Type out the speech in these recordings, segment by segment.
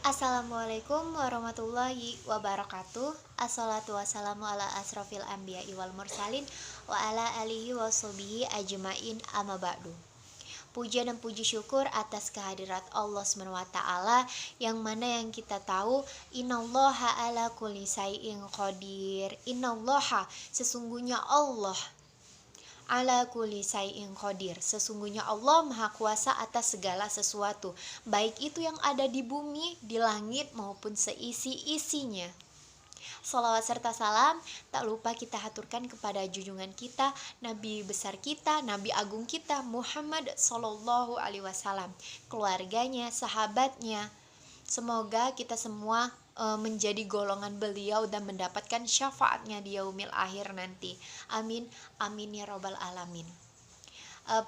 Assalamualaikum warahmatullahi wabarakatuh. Assalatu wassalamu ala asrofil anbiya wal mursalin wa ala alihi wa sahbihi ajmain amma ba'du. Puja dan puji syukur atas kehadirat Allah SWT, yang mana yang kita tahu innallaha ala kulli syai'in qadir. Innallaha, sesungguhnya Allah, ala kulli syai'in qadir, sesungguhnya Allah maha kuasa atas segala sesuatu, baik itu yang ada di bumi, di langit maupun seisi-isinya. Salawat serta salam tak lupa kita haturkan kepada junjungan kita, Nabi besar kita, Nabi agung kita, Muhammad Sallallahu Alaihi Wasallam, keluarganya, sahabatnya. Semoga kita semua menjadi golongan beliau dan mendapatkan syafaatnya di yaumil akhir nanti. Amin, amin ya robbal alamin.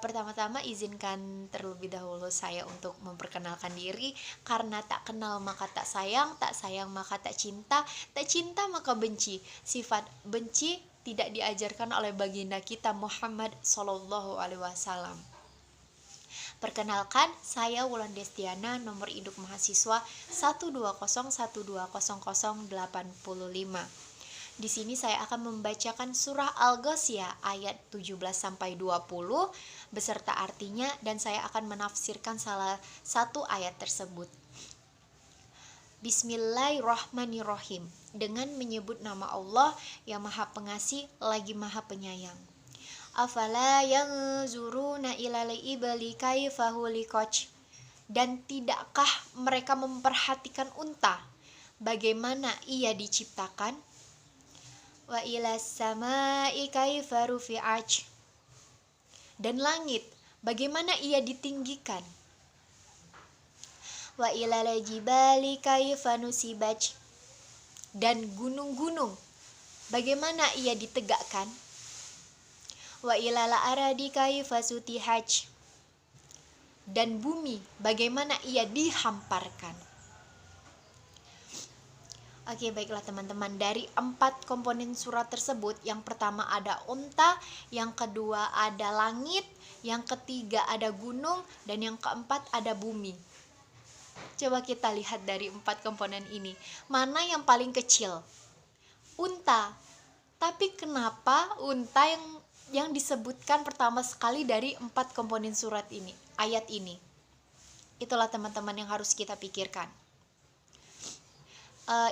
Pertama-tama izinkan terlebih dahulu saya untuk memperkenalkan diri, karena tak kenal maka tak sayang maka tak cinta maka benci. Sifat benci tidak diajarkan oleh baginda kita Muhammad Sallallahu Alaihi Wasallam. Perkenalkan, saya Wulan Destiana, nomor induk mahasiswa 120120085. Di sini saya akan membacakan surah Al-Ghasyiyah ayat 17 sampai 20 beserta artinya, dan saya akan menafsirkan salah satu ayat tersebut. Bismillahirrahmanirrahim. Dengan menyebut nama Allah yang Maha Pengasih lagi Maha Penyayang. Afala yanzuruna ilal ibli kaifa khuliqat. Dan tidakkah mereka memperhatikan unta, bagaimana ia diciptakan? Wa ilas samai kaifa rufi'at. Dan langit, bagaimana ia ditinggikan? Wa ilal jibali kaifa nusibat. Dan gunung-gunung, bagaimana ia ditegakkan? Wa ilal aradi kaifa sutihat. Dan bumi, bagaimana ia dihamparkan? Oke, baiklah teman-teman, dari 4 komponen surat tersebut, yang pertama ada unta, yang kedua ada langit, yang ketiga ada gunung, dan yang keempat ada bumi. Coba kita lihat dari 4 komponen ini, mana yang paling kecil? Unta. Tapi kenapa unta yang disebutkan pertama sekali dari 4 komponen surat ini, ayat ini? Itulah teman-teman yang harus kita pikirkan.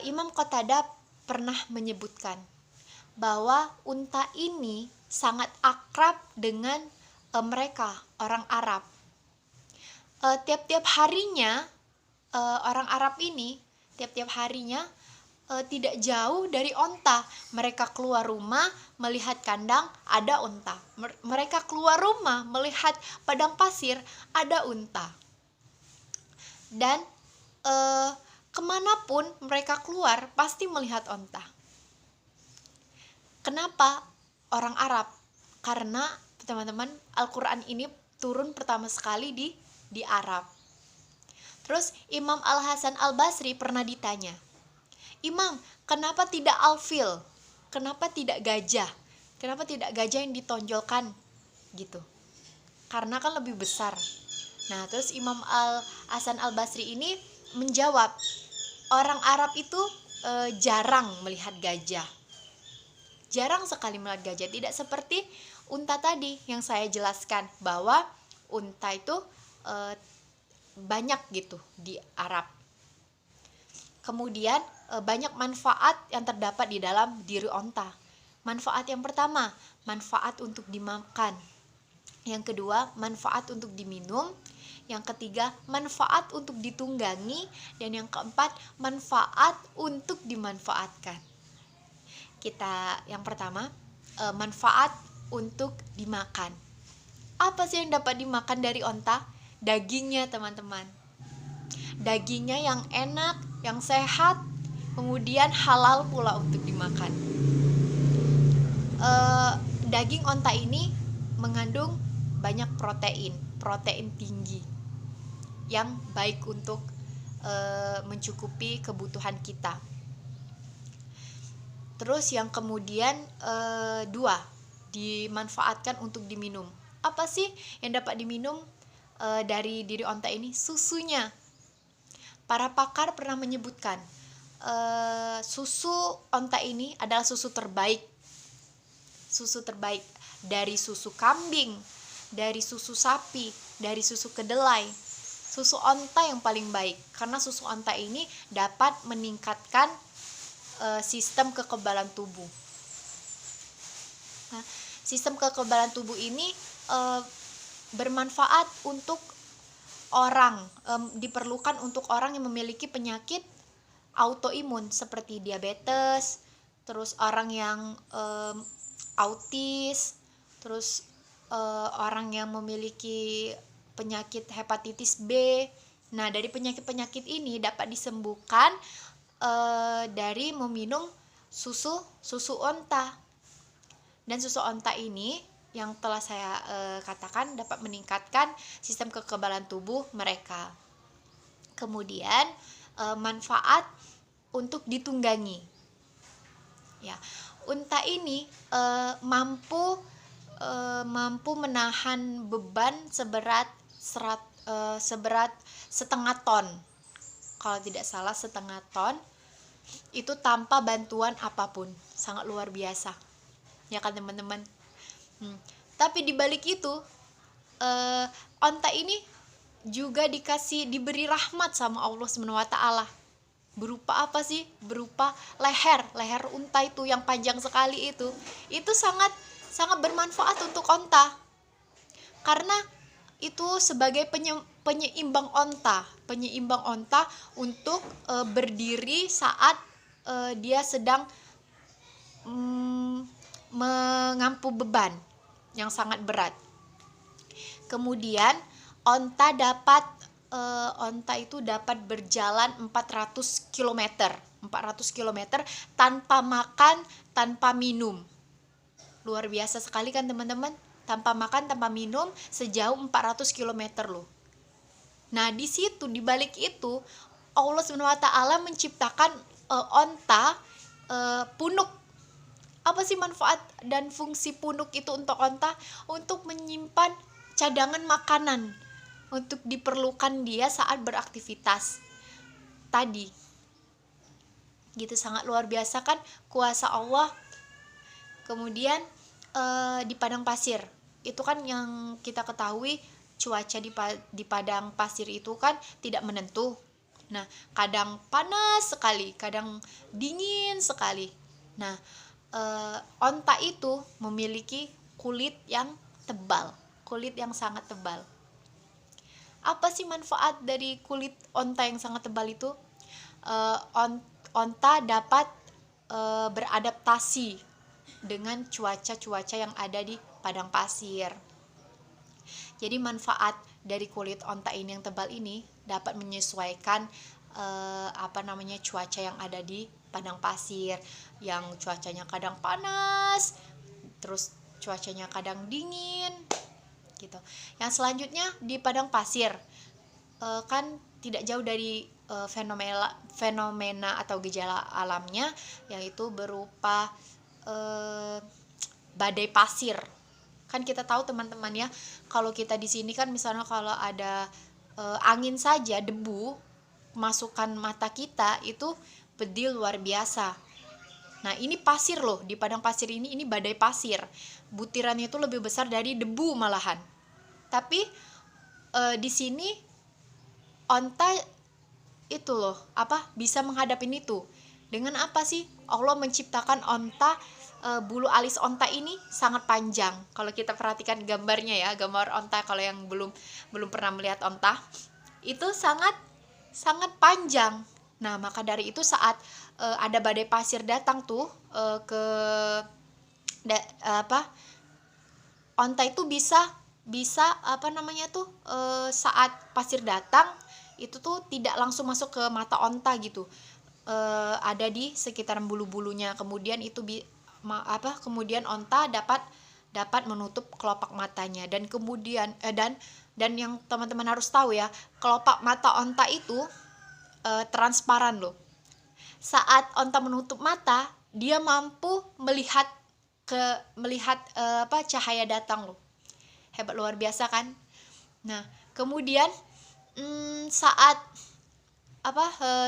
Imam Qatadah pernah menyebutkan bahwa unta ini sangat akrab dengan mereka, orang Arab. Tiap-tiap harinya orang Arab ini tiap-tiap harinya tidak jauh dari onta. Mereka keluar rumah melihat kandang, ada unta. Mereka keluar rumah melihat padang pasir, ada unta. Dan kemanapun mereka keluar pasti melihat onta. Kenapa orang Arab? Karena teman-teman, Al-Quran ini turun pertama sekali di Arab. Terus Imam Al-Hasan Al-Basri pernah ditanya, Imam, kenapa tidak alfil? Kenapa tidak gajah? Kenapa tidak gajah yang ditonjolkan? Gitu. Karena kan lebih besar. Nah, terus Imam Al-Hasan Al-Basri ini menjawab, orang Arab itu jarang melihat gajah. Jarang sekali melihat gajah. Tidak seperti unta tadi yang saya jelaskan, bahwa unta itu banyak gitu di Arab. Kemudian banyak manfaat yang terdapat di dalam diri unta. Manfaat yang pertama, manfaat untuk dimakan. Yang kedua, manfaat untuk diminum. Yang ketiga, manfaat untuk ditunggangi. Dan yang keempat, manfaat untuk dimanfaatkan. Yang pertama, manfaat untuk dimakan. Apa sih yang dapat dimakan dari onta? Dagingnya, teman-teman. Dagingnya yang enak, yang sehat, kemudian halal pula untuk dimakan. Daging onta ini mengandung banyak protein tinggi, yang baik untuk mencukupi kebutuhan kita. Terus yang kemudian 2, dimanfaatkan untuk diminum. Apa sih yang dapat diminum dari diri onta ini? Susunya. para pakar pernah menyebutkan susu onta ini adalah susu terbaik dari susu kambing, dari susu sapi, dari susu kedelai. Susu onta yang paling baik, karena susu onta ini dapat meningkatkan sistem kekebalan tubuh. Nah, sistem kekebalan tubuh ini bermanfaat untuk orang, diperlukan untuk orang yang memiliki penyakit autoimun seperti diabetes, terus orang yang autis, terus orang yang memiliki penyakit hepatitis B. Nah, dari penyakit-penyakit ini dapat disembuhkan dari meminum susu onta. Dan susu onta ini yang telah saya katakan dapat meningkatkan sistem kekebalan tubuh mereka. Kemudian manfaat untuk ditunggangi. Ya, unta ini mampu menahan beban seberat setengah ton. Kalau tidak salah setengah ton itu tanpa bantuan apapun. Sangat luar biasa. Ya kan teman-teman? Tapi di balik itu onta ini juga diberi rahmat sama Allah SWT. Berupa apa sih? Berupa leher unta itu yang panjang sekali itu. Itu sangat bermanfaat untuk onta. Karena itu sebagai penyeimbang onta untuk berdiri saat dia sedang mengampu beban yang sangat berat. Kemudian onta itu dapat berjalan 400 km tanpa makan, tanpa minum. Luar biasa sekali kan teman-teman? Tanpa makan, tanpa minum sejauh 400 km loh. Nah, di situ di balik itu Allah SWT menciptakan onta punuk. Apa sih manfaat dan fungsi punuk itu untuk onta? Untuk menyimpan cadangan makanan untuk diperlukan dia saat beraktivitas tadi. Gitu, sangat luar biasa kan kuasa Allah. Kemudian di padang pasir itu kan yang kita ketahui cuaca di padang pasir itu kan tidak menentu. Nah, kadang panas sekali, kadang dingin sekali. Nah, onta itu memiliki kulit yang sangat tebal. Apa sih manfaat dari kulit onta yang sangat tebal itu? Onta dapat beradaptasi dengan cuaca yang ada di padang pasir. Jadi manfaat dari kulit onta ini yang tebal ini dapat menyesuaikan cuaca yang ada di padang pasir, yang cuacanya kadang panas, terus cuacanya kadang dingin gitu. Yang selanjutnya di padang pasir kan tidak jauh dari fenomena atau gejala alamnya, yaitu berupa badai pasir. Kan kita tahu teman-teman ya, kalau kita di sini kan misalnya kalau ada angin saja, debu masukkan mata kita itu pedih luar biasa. Nah, ini pasir loh, di padang pasir ini badai pasir. Butirannya itu lebih besar dari debu malahan. Tapi di sini onta itu loh, bisa menghadapin itu. Dengan apa sih? Allah menciptakan onta, bulu alis onta ini sangat panjang. Kalau kita perhatikan gambarnya ya, gambar onta kalau yang belum pernah melihat onta, itu sangat panjang. Nah, maka dari itu saat ada badai pasir datang tuh onta itu bisa saat pasir datang itu tuh tidak langsung masuk ke mata onta gitu. Ada di sekitaran bulu-bulunya. Kemudian kemudian onta dapat menutup kelopak matanya. Dan kemudian dan yang teman-teman harus tahu ya, kelopak mata onta itu transparan loh. Saat onta menutup mata, dia mampu melihat cahaya datang loh. Hebat luar biasa kan? Nah, kemudian saat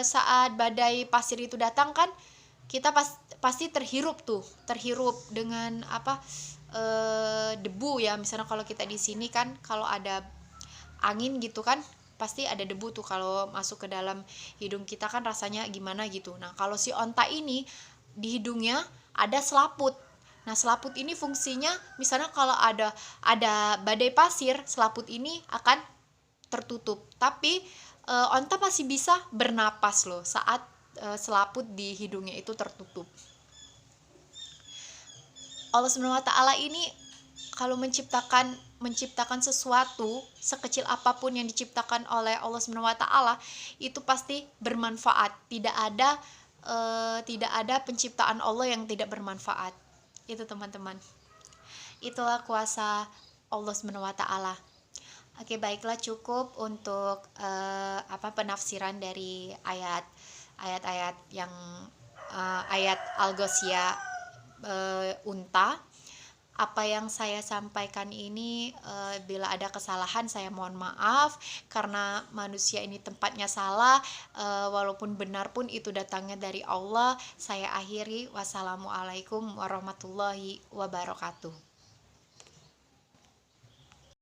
saat badai pasir itu datang kan, kita pasti terhirup dengan debu ya. Misalnya kalau kita di sini kan, kalau ada angin gitu kan, pasti ada debu tuh kalau masuk ke dalam hidung kita kan, rasanya gimana gitu. Nah kalau si onta ini di hidungnya ada selaput. Nah selaput ini fungsinya, misalnya kalau ada badai pasir, selaput ini akan tertutup. Tapi onta masih bisa bernapas loh saat selaput di hidungnya itu tertutup. Allah Subhanahu wa taala ini kalau menciptakan sesuatu sekecil apapun yang diciptakan oleh Allah Subhanahu wa taala itu pasti bermanfaat. Tidak ada penciptaan Allah yang tidak bermanfaat. Itu teman-teman. Itulah kuasa Allah Subhanahu wa taala. Oke, baiklah, cukup untuk penafsiran dari ayat-ayat yang ayat Al-Ghasyiyah, unta. Apa yang saya sampaikan ini, bila ada kesalahan saya mohon maaf, karena manusia ini tempatnya salah, walaupun benar pun itu datangnya dari Allah. Saya akhiri, wassalamualaikum warahmatullahi wabarakatuh.